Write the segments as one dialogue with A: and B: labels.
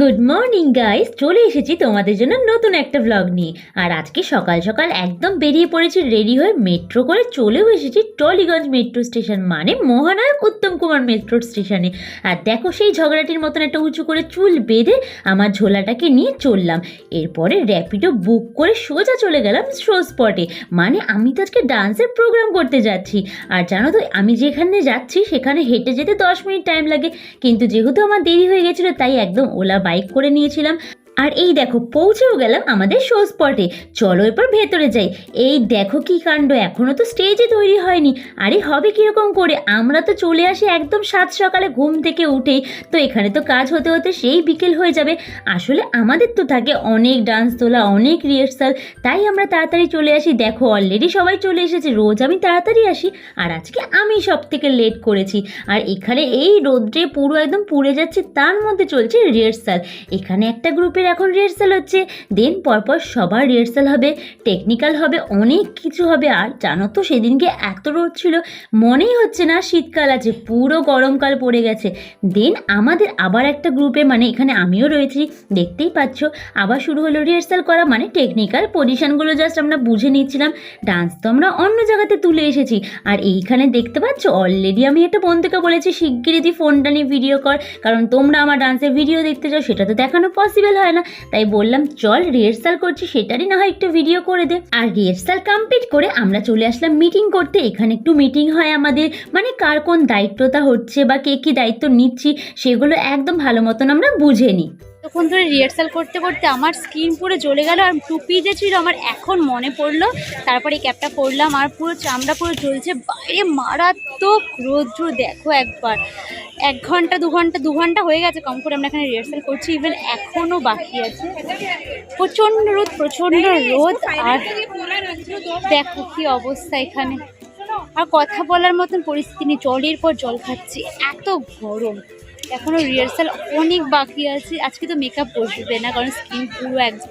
A: Good morning guys, চলে এসেছি তোমাদের জন্য নতুন একটা ব্লগ নিয়ে। আর আজকে সকাল সকাল একদম বেরিয়ে পড়েছি রেডি হয়ে, মেট্রো করে চলেও এসেছি টলিগঞ্জ মেট্রো স্টেশন, মানে মহানায়ক উত্তম কুমার মেট্রো স্টেশনে। আর দেখো, সেই ঝগড়াটির মতন একটা উঁচু করে চুল বেঁধে আমার ঝোলাটাকে নিয়ে চললাম। এরপরে র্যাপিডো বুক করে সোজা চলে গেলাম শো স্পটে, মানে আমি তো আজকে ডান্সের প্রোগ্রাম করতে যাচ্ছি। আর জানো তো, আমি যেখানে যাচ্ছি সেখানে হেঁটে যেতে 10 মিনিট টাইম লাগে, কিন্তু যেহেতু আমার দেরি হয়ে গেছিলো তাই একদম ওলা বাইক করে নিয়েছিলাম। আর এই দেখো, পৌঁছেও গেলাম আমাদের শো স্পটে। চলো এরপর ভেতরে যাই। এই দেখো কি কাণ্ড, এখনো তো স্টেজে তৈরি হয়নি। আরে হবে কিরকম করে, আমরা তো চলে আসি একদম সাত সকালে ঘুম থেকে উঠেই, তো এখানে তো কাজ হতে হতে সেই বিকেল হয়ে যাবে। আসলে আমাদের তো থাকে অনেক ডান্স তোলা, অনেক রিহার্সাল, তাই আমরা তাড়াতাড়ি চলে আসি। দেখো অলরেডি সবাই চলে এসেছে, রোজ আমি তাড়াতাড়ি আসি আর আজকে আমি সব থেকে লেট করেছি। আর এখানে এই রোদ্রে পুরো একদম পুড়ে যাচ্ছে, তার মধ্যে চলছে রিহার্সাল। এখানে একটা গ্রুপের এখন রিহার্সাল হচ্ছে, দেন পরপর সবার রিহার্সাল হবে, টেকনিক্যাল হবে, অনেক কিছু হবে। আর জানো তো, সেদিনকে এত রোদ ছিল, মনেই হচ্ছে না শীতকাল আছে, পুরো গরমকাল পড়ে গেছে। দেন আমাদের আবার একটা গ্রুপে, মানে এখানে আমিও রয়েছি, দেখতেই পাচ্ছ, আবার শুরু হলো রিহার্সাল করা, মানে টেকনিক্যাল পজিশনগুলো জাস্ট আমরা বুঝে নিচ্ছিলাম। ডান্স তো আমরা অন্য জায়গাতে তুলে এসেছি। আর এইখানে দেখতে পাচ্ছ, অলরেডি আমি একটা বন্ধুকে বলেছি শিগগিরই তুই ফোনটা নিয়ে ভিডিও কর, কারণ তোমরা আমার ডান্সের ভিডিও দেখতে চাও, সেটা তো দেখানো পসিবল হয় না। তাই বললাম চল, রিহার্সাল করছি সেটারই না হয় একটু ভিডিও করে দে। আর রিহার্সাল কমপ্লিট করে আমরা চলে আসলাম মিটিং করতে। এখানে একটু মিটিং হয় আমাদের, মানে কার কোন দায়িত্বটা হচ্ছে বা কে কী দায়িত্ব নিচ্ছি সেগুলো একদম ভালো মতন আমরা বুঝে নিই।
B: তখন ধরে রিহার্সাল করতে করতে আমার স্কিন পুরো জ্বলে গেল, আর টুপি যে ছিল আমার এখন মনে পড়লো। তারপরে এই ক্যাপটা পরলাম, আর পুরো চামড়া পুরো জ্বলছে, বাইরে মারাত্মক রৌদ্র। দেখো একবার 1 ঘন্টা 2 ঘন্টা হয়ে গেছে কম করে আমরা এখানে রিহার্সাল করছি, ইভেন এখনও বাকি আছে। প্রচণ্ড রোদ, আর দেখো কি অবস্থা এখানে, আর কথা বলার মতন পরিস্থিতি নেই, জলের পর জল খাচ্ছি, এত গরম। এখনো রিহার্সাল অনেক বাকি আছে। আজকে তো মেকআপ বসবে না, কারণ স্কিন পুরো একদম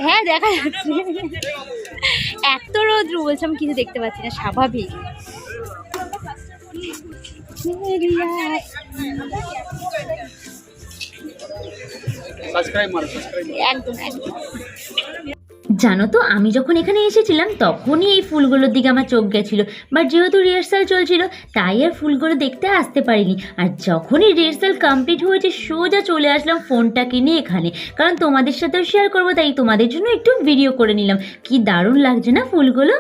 B: হ্যাঁ দেখা যাচ্ছে। এত রোদ্র বলছে, আমি কিছু দেখতে পাচ্ছি না, স্বাভাবিক। একদম একদম।
A: জানো তো, আমি যখন এখানে এসেছিলাম তখনই এই ফুলগুলোর দিকে আমার চোখ গেছিলো, বাট যেহেতু রিহার্সাল চলছিল তাই আর ফুলগুলো দেখতে আসতে পারিনি। আর যখনই রিহার্সাল কমপ্লিট হয়েছে সোজা চলে আসলাম ফোনটাকে নিয়ে এখানে, কারণ তোমাদের সাথেও শেয়ার করবো, তাই তোমাদের জন্য একটু ভিডিও করে নিলাম। কি দারুণ লাগছে না ফুলগুলো।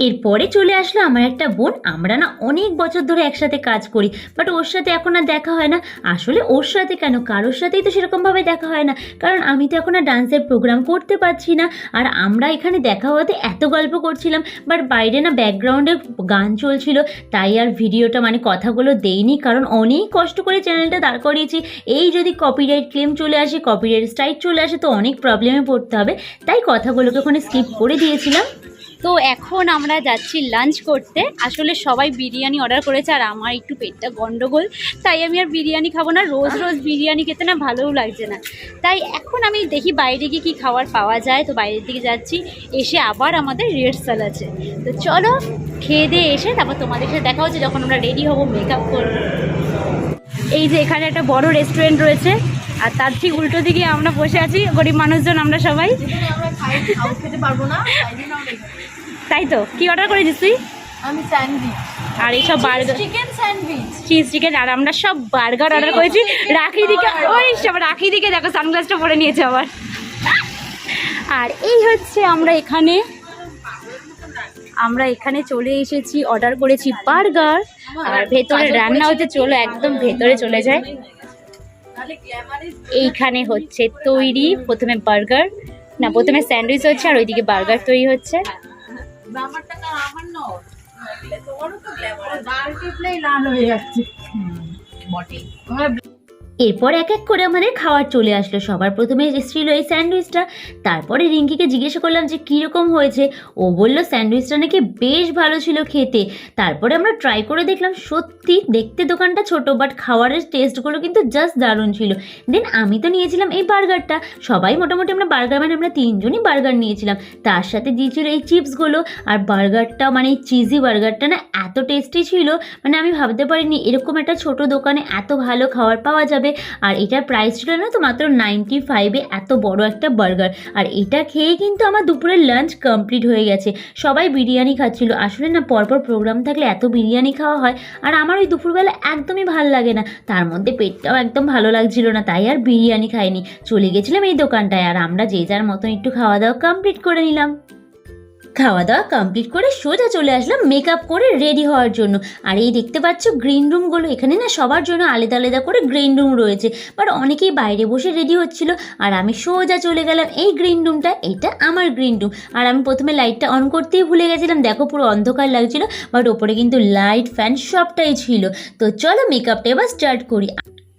A: এরপরে চলে আসলো আমার একটা বোন, আমরা না অনেক বছর ধরে একসাথে কাজ করি, বাট ওর সাথে এখন আর দেখা হয় না। আসলে ওর সাথে কেন, কারোর সাথেই তো সেরকমভাবে দেখা হয় না, কারণ আমি তো এখন আর ডান্সের প্রোগ্রাম করতে পারছি না। আর আমরা এখানে দেখা হওয়াতে এত গল্প করছিলাম, বাট বাইরে না ব্যাকগ্রাউন্ডে গান চলছিল, তাই আর ভিডিওটা মানে কথাগুলো দেইনি, কারণ অনেক কষ্ট করে চ্যানেলটা দাঁড় করিয়েছি। এই যদি কপিরাইট ক্লেম চলে আসে, কপিরাইট স্ট্রাইক চলে আসে, তো অনেক প্রবলেমে পড়তে হবে, তাই কথাগুলোকে ওখানে স্কিপ করে দিয়েছিলাম।
B: তো এখন আমরা যাচ্ছি লাঞ্চ করতে। আসলে সবাই বিরিয়ানি অর্ডার করেছে, আর আমার একটু পেটটা গন্ডগোল, তাই আমি আর বিরিয়ানি খাবো না। রোজ রোজ বিরিয়ানি খেতে না ভালোও লাগছে না, তাই এখন আমি দেখি বাইরে গিয়ে কী খাবার পাওয়া যায়। তো বাইরের দিকে যাচ্ছি, এসে আবার আমাদের রিহার্সাল আছে। তো চলো খেয়ে দিয়ে এসে তারপর তোমাদের সাথে দেখা হচ্ছে যখন আমরা রেডি হবো, মেকআপ করবো। এই যে এখানে একটা বড় রেস্টুরেন্ট রয়েছে, আর তার ঠিক উল্টো দিকে আমরা বসে আছি, গরিব মানুষজন আমরা সবাই। তাই তো, কি অর্ডার করেছিস তুই?
C: আমি স্যান্ডউইচ
B: আর এইসব burger,
C: chicken sandwich,
B: cheese chicken, আর আমরা সব বার্গার অর্ডার করেছি। রাখি দিকে, ওই সব রাখি দিকে দেখো সানগ্লাসটা পরে নিয়েছে আবার। আর এই হচ্ছে আমরা এখানে চলে এসেছি, অর্ডার করেছি বার্গার, আর ভেতরে রান্না হচ্ছে। চলো একদম ভেতরে চলে যায়। এইখানে হচ্ছে তৈরি, প্রথমে বার্গার না প্রথমে স্যান্ডউইচ হচ্ছে, আর ওইদিকে বার্গার তৈরি হচ্ছে।
A: এরপর এক এক করে আমাদের খাবার চলে আসলো। সবার প্রথমে এসেছিল এই স্যান্ডউইচটা। তারপরে রিঙ্কিকে জিজ্ঞাসা করলাম যে কীরকম হয়েছে। ও বলল স্যান্ডউইচটা নাকি বেশ ভালো ছিল খেতে। তারপরে আমরা ট্রাই করে দেখলাম, সত্যি দেখতে দোকানটা ছোট, বাট খাবারের টেস্টগুলো কিন্তু জাস্ট দারুণ ছিল। দেন আমি তো নিয়েছিলাম এই বার্গারটা। সবাই মোটামুটি আমরা বার্গার, মানে আমরা 3 জনই বার্গার নিয়েছিলাম। তার সাথে দিয়েছিল এই চিপসগুলো। আর বার্গারটা, মানে এই চিজি বার্গারটা না এত টেস্টি ছিল, মানে আমি ভাবতে পারিনি এরকম একটা ছোট দোকানে এত ভালো খাবার পাওয়া যাবে। আর এটার প্রাইস ছিল না তো মাত্র 95-এ এত বড় একটা বার্গার। আর এটা খেয়ে কিন্তু আমার দুপুরের লাঞ্চ কমপ্লিট হয়ে গেছে। সবাই বিরিয়ানি খাচ্ছিল। আসলে না পরপর প্রোগ্রাম থাকলে এত বিরিয়ানি খাওয়া হয়, আর আমার ওই দুপুরবেলা একদমই ভাল লাগে না। তার মধ্যে পেটটাও একদম ভালো লাগছিল না, তাই আর বিরিয়ানি খাইনি। চলে গেছিলাম এই দোকানটায়, আর আমরা যে যার মতন একটু খাওয়া দাওয়া কমপ্লিট করে নিলাম। খাওয়া দাওয়া কমপ্লিট করে সোজা চলে আসলাম মেকআপ করে রেডি হওয়ার জন্য। আর এই দেখতে পাচ্ছ গ্রিন রুমগুলো, এখানে না সবার জন্য আলাদা আলাদা করে গ্রিন রুম রয়েছে, বাট অনেকেই বাইরে বসে রেডি হচ্ছিল। আর আমি সোজা চলে গেলাম এই গ্রিন রুমটা। এইটা আমার গ্রিন রুম। আর আমি প্রথমে লাইটটা অন করতেই ভুলে গেছিলাম, দেখো পুরো অন্ধকার লাগছিল, বাট ওপরে কিন্তু লাইট ফ্যান সবটাই ছিল। তো চলো মেকআপটা এবার স্টার্ট করি।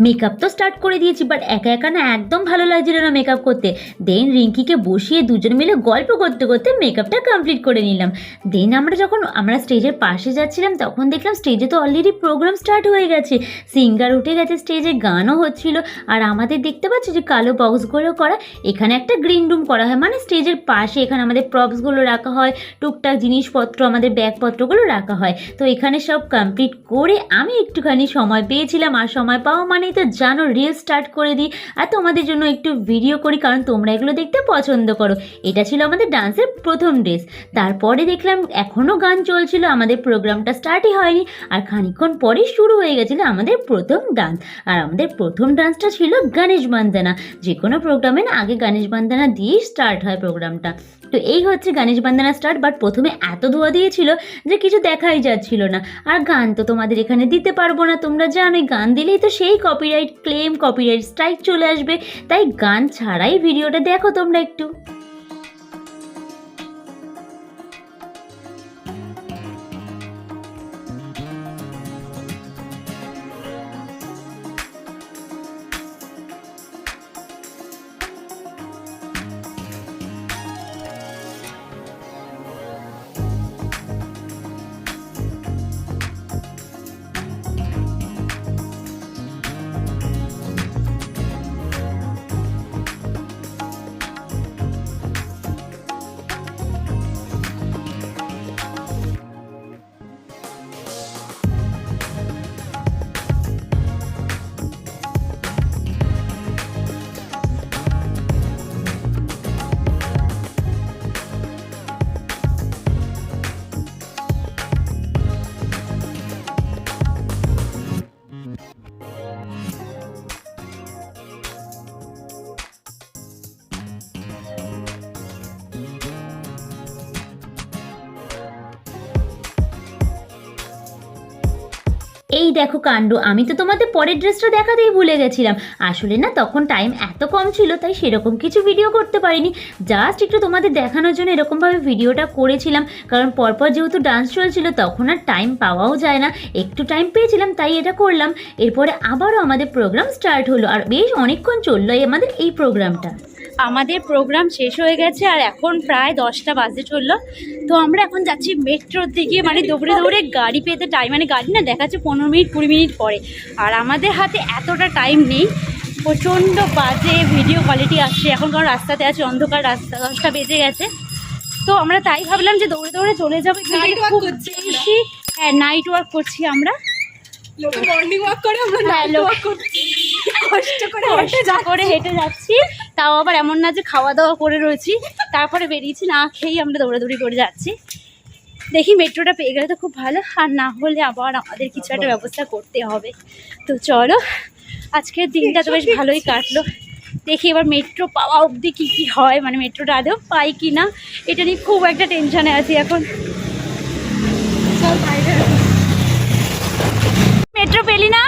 A: মেকআপ তো স্টার্ট করে দিয়েছি, বাট একা একা না একদম ভালো লাগছিল না মেকআপ করতে। দেন রিঙ্কিকে বসিয়ে দুজন মিলে গল্প করতে করতে মেকআপটা কমপ্লিট করে নিলাম। দেন যখন আমরা স্টেজের পাশে যাচ্ছিলাম, তখন দেখলাম স্টেজে তো অলরেডি প্রোগ্রাম স্টার্ট হয়ে গেছে। সিঙ্গার উঠে গেছে স্টেজে, গানও হচ্ছিল। আর আমাদের দেখতে পাচ্ছি যে কালো বক্সগুলো করা, এখানে একটা গ্রিন রুম করা হয়, মানে স্টেজের পাশে এখানে আমাদের প্রপসগুলো রাখা হয়, টুকটাক জিনিসপত্র, আমাদের ব্যাগপত্রগুলো রাখা হয়। তো এখানে সব কমপ্লিট করে আমি একটুখানি সময় পেয়েছিলাম। আর সময় পাওয়া মানে তো জানো রিল স্টার্ট করে দিই, আর তোমাদের জন্য একটু ভিডিও করি, কারণ তোমরা এগুলো দেখতে পছন্দ করো। এটা ছিল আমাদের ডান্সের প্রথম ড্রেস। তারপরে দেখলাম এখনও গান চলছিল, আমাদের প্রোগ্রামটা স্টার্টই হয়নি। আর খানিকক্ষণ পরেই শুরু হয়ে গেছিলো আমাদের প্রথম ডান্স। আর আমাদের প্রথম ডান্সটা ছিল গণেশ বন্দনা। যে কোনো প্রোগ্রামে না আগে গণেশ বন্দনা দিয়েই স্টার্ট হয় প্রোগ্রামটা। তো এই হচ্ছে গণেশ বন্দনা স্টার্ট, বাট প্রথমে এত ধোয়া দিয়েছিল যে কিছু দেখাই যাচ্ছিল না। আর গান তো তোমাদের এখানে দিতে পারবো না, তোমরা জানোই গান দিলেই তো সেই কপিরাইট ক্লেম, কপিরাইট স্ট্রাইক চলে আসবে। তাই গান ছাড়াই ভিডিওটা দেখো তোমরা একটু। এই দেখো কাণ্ড, আমি তো তোমাদের পরের ড্রেসটা দেখাতেই ভুলে গেছিলাম। আসলে না তখন টাইম এত কম ছিল, তাই সেরকম কিছু ভিডিও করতে পারিনি। জাস্ট একটু তোমাদের দেখানোর জন্য এরকমভাবে ভিডিওটা করেছিলাম, কারণ পরপর যেহেতু ডান্স চলছিল তখন আর টাইম পাওয়াও যায় না। একটু টাইম পেয়েছিলাম তাই এটা করলাম। এরপরে আবারও আমাদের প্রোগ্রাম স্টার্ট হলো, আর বেশ অনেকক্ষণ চললো আমাদের এই প্রোগ্রামটা।
B: আমাদের প্রোগ্রাম শেষ হয়ে গেছে, আর এখন প্রায় 10টা বাজতে চললো। তো আমরা এখন যাচ্ছি মেট্রোর দিকে, মানে দৌড়ে দৌড়ে গাড়ি পেতে টাইম, মানে গাড়ি না দেখাচ্ছে 15 মিনিট 20 মিনিট পরে। আর আমাদের হাতে এতটা টাইম নেই, প্রচণ্ড বাজে ভিডিও কোয়ালিটি আসছে এখন, কারণ রাস্তাতে আছে, অন্ধকার রাস্তা, 10টা বেজে গেছে। তো আমরা তাই ভাবলাম যে দৌড়ে দৌড়ে চলে যাবো। খুব বেশি হ্যাঁ নাইট ওয়ার্ক করছি আমরা,
C: মর্নিং ওয়াক করে আমরা নাইট ওয়াক করছি, কষ্ট
B: করে হেঁটে যাচ্ছি। তাও আবার এমন না যে খাওয়া দাওয়া করে রয়েছি, তারপরে বেরিয়েছি, না খেয়েই আমরা দৌড়াদৌড়ি করে যাচ্ছি। দেখি মেট্রোটা পেয়ে গেলে তো খুব ভালো, আর না হলে আবার আমাদের কিছু একটা ব্যবস্থা করতে হবে। তো চলো, আজকের দিনটা তো বেশ ভালোই কাটলো। দেখি এবার মেট্রো পাওয়া অবধি কী কী হয়, মানে মেট্রোটা আদৌ পাই কি না, এটা নিয়ে খুব একটা টেনশানে আছি এখন। মেট্রো পেলি না?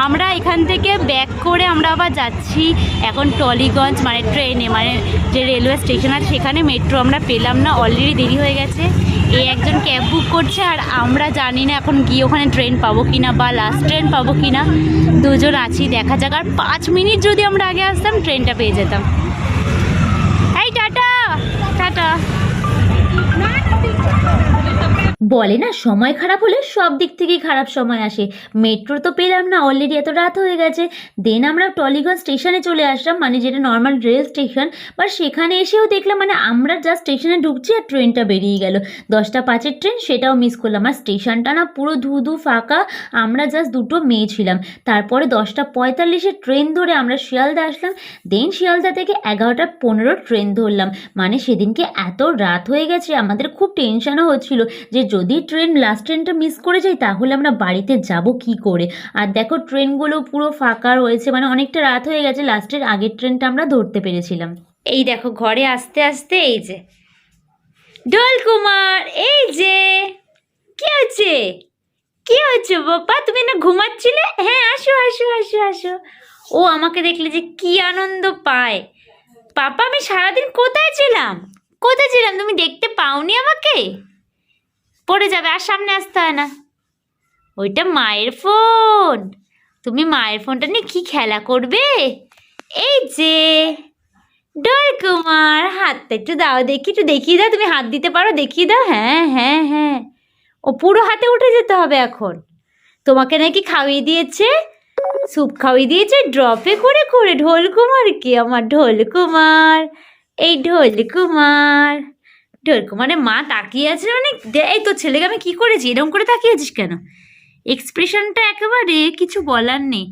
B: আমরা এখান থেকে ব্যাক করে আমরা আবার যাচ্ছি এখন টলিগঞ্জ, মানে ট্রেনে, মানে যে রেলওয়ে স্টেশন আছে সেখানে। মেট্রো আমরা পেলাম না, অলরেডি দেরি হয়ে গেছে। এই একজন ক্যাব বুক করছে আর আমরা জানি না এখন গিয়ে ওখানে ট্রেন পাবো কিনা বা লাস্ট ট্রেন পাবো কিনা। দুজন আছি, দেখা যাক। আর 5 মিনিট যদি আমরা আগে আসতাম ট্রেনটা পেয়ে যেতাম। এই টাটা টাটা।
A: বলে না সময় খারাপ হলে সব দিক থেকেই খারাপ সময় আসে। মেট্রো তো পেলাম না, অলরেডি এত রাত হয়ে গেছে। দেন আমরা টলিগঞ্জ স্টেশনে চলে আসলাম, মানে যেটা নর্মাল রেল স্টেশন। বাট সেখানে এসেও দেখলাম মানে আমরা জাস্ট স্টেশনে ঢুকছি আর ট্রেনটা বেরিয়ে গেল। 10টা 5-এর ট্রেন, সেটাও মিস করলাম। আর স্টেশনটা না পুরো ধু ফাঁকা, আমরা জাস্ট দুটো মেয়ে ছিলাম। তারপরে 10টা 45-এর ট্রেন ধরে আমরা শিয়ালদা আসলাম। দেন শিয়ালদা থেকে 11টা 15 ট্রেন ধরলাম। মানে সেদিনকে এত রাত হয়ে গেছে, আমাদের খুব টেনশনও হচ্ছিল যে যদি লাস্ট ট্রেনটা মিস করে যাই তাহলে আমরা বাড়িতে যাব কি করে। আর দেখো ট্রেনগুলো পুরো ফাঁকা রয়েছে, মানে অনেকটা রাত হয়ে গেছে। লাস্টের আগের ট্রেনটা আমরা ধরতে পেরেছিলাম।
B: এই দেখো ঘরে আস্তে আস্তে এই যে ডোল কুমার, এই যে কি হচ্ছে, কি হচ্ছে বাবা, তুমি না ঘুমাচ্ছিলে? হ্যাঁ আসো আসো আসো আসো। ও আমাকে দেখলে যে কি আনন্দ পায়। পাপা আমি সারাদিন কোথায় ছিলাম, কোথায় ছিলাম তুমি দেখতে পাওনি আমাকে? পড়ে যাবে, আর সামনে আসতে হয় না। ওইটা মায়ের ফোন, তুমি মায়ের ফোনটা নিয়ে কি খেলা করবে? এই যে ডল কুমার, হাতটা একটু দাও দেখি, একটু দেখিয়ে দাও। তুমি হাত দিতে পারো, দেখিয়ে দাও। হ্যাঁ হ্যাঁ হ্যাঁ, ও পুরো হাতে উঠে যেতে হবে এখন। তোমাকে নাকি খাইয়ে দিয়েছে, স্যুপ খাইয়ে দিয়েছে ড্রপে করে করে। ঢোল কুমার কি আমার ঢোল কুমার, এই ঢোল কুমার। ঢোল কুমারের মা তাকিয়ে আছে, মানে এই তোর ছেলেকে আমি কি করেছি, এরকম করে তাকিয়ে আছিস কেন? এক্সপ্রেশনটা একেবারে কিছু বলার নেই।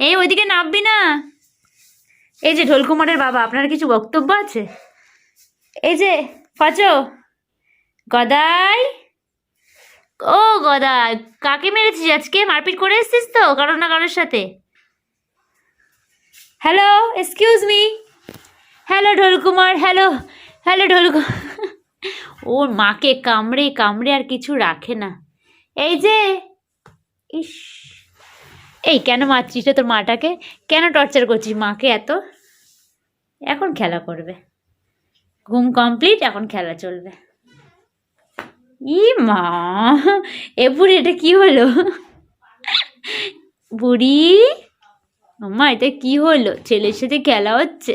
B: এই ওইদিকে নামবি না। এই যে ঢোল কুমারের বাবা, আপনার কিছু বক্তব্য আছে? এই যে পাচো গদাই, ও গদাই, কাকে মেরেছিস আজকে? মারপিট করে এসছিস তো কারোর না কারোর সাথে? হ্যালো এক্সকিউজ মি, হ্যালো ঢোল কুমার, হ্যালো হ্যালো ঢোল কুমার। ওর মাকে কামড়ে কামড়ে আর কিছু রাখে না। এই যে ইস, এই কেন মারছিস রে তোর মাটাকে? কেন টর্চার করছিস মাকে এত? এখন খেলা করবে, ঘুম কমপ্লিট, এখন খেলা চলবে। ই মা, এ বুড়ি এটা কি হলো? বুড়ি মাম্মা এটা কি হলো? ছেলের সাথে খেলা হচ্ছে।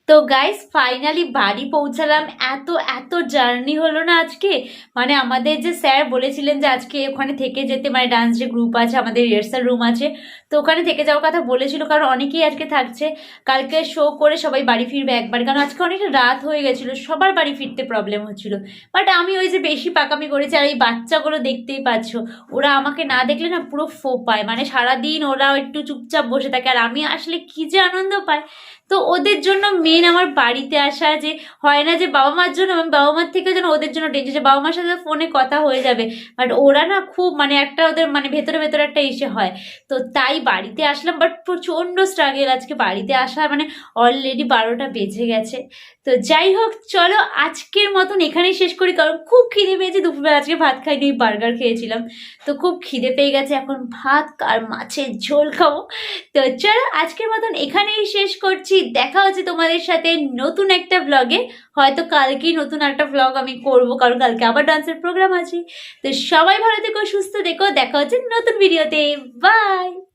B: তো গাইস ফাইনালি বাড়ি পৌঁছালাম। এত এত জার্নি হলো না আজকে, মানে আমাদের যে স্যার বলেছিলেন যে আজকে ওখানে থেকে যেতে, মানে ডান্স যে গ্রুপ আছে আমাদের, রিহার্সাল রুম আছে, তো ওখানে থেকে যাওয়ার কথা বলেছিল, কারণ অনেকেই আজকে থাকছে। কালকে শো করে সবাই বাড়ি ফিরবে একবার, কারণ আজকে অনেকটা রাত হয়ে গেছিলো, সবার বাড়ি ফিরতে প্রবলেম হচ্ছিল। বাট আমি ওই যে বেশি পাকামি করেছি। আর এই বাচ্চাগুলো দেখতেই পাচ্ছ, ওরা আমাকে না দেখলে না পুরো পায়, মানে সারাদিন ওরা একটু চুপচাপ বসে থাকে, আর আমি আসলে কি যে আনন্দ পাই। তো ওদের জন্য মেন আমার বাড়িতে আসা, যে হয় না যে বাবা মার জন্য, আমি বাবা মার থেকে যেন ওদের জন্য টেনশন, যে বাবা মার সাথে ফোনে কথা হয়ে যাবে, বাট ওরা না খুব মানে একটা ওদের মানে ভেতরে ভেতরে একটা ইসে হয়। তো তাই বাড়িতে আসলাম, বাট প্রচণ্ড স্ট্রাগেল আজকে বাড়িতে আসা, মানে অলরেডি 12টা বেজে গেছে। তো যাই হোক চলো আজকের মতন এখানেই শেষ করি, কারণ খুব খিদে পেয়েছে। দুপুরবেলা আজকে ভাত খাইনি, বার্গার খেয়েছিলাম, তো খুব খিদে পেয়ে গেছে। এখন ভাত আর মাছের ঝোল খাবো। তো চলো আজকের মতন এখানেই শেষ করছি। দেখা হচ্ছে তোমাদের সাথে নতুন একটা ব্লগে, হয়তো কালকেই নতুন একটা ব্লগ আমি করবো, কারণ কালকে আবার ডান্সের প্রোগ্রাম আছে। তো সবাই ভালো থেকো, সুস্থ থেকো, দেখা হচ্ছে নতুন ভিডিওতে। বাই।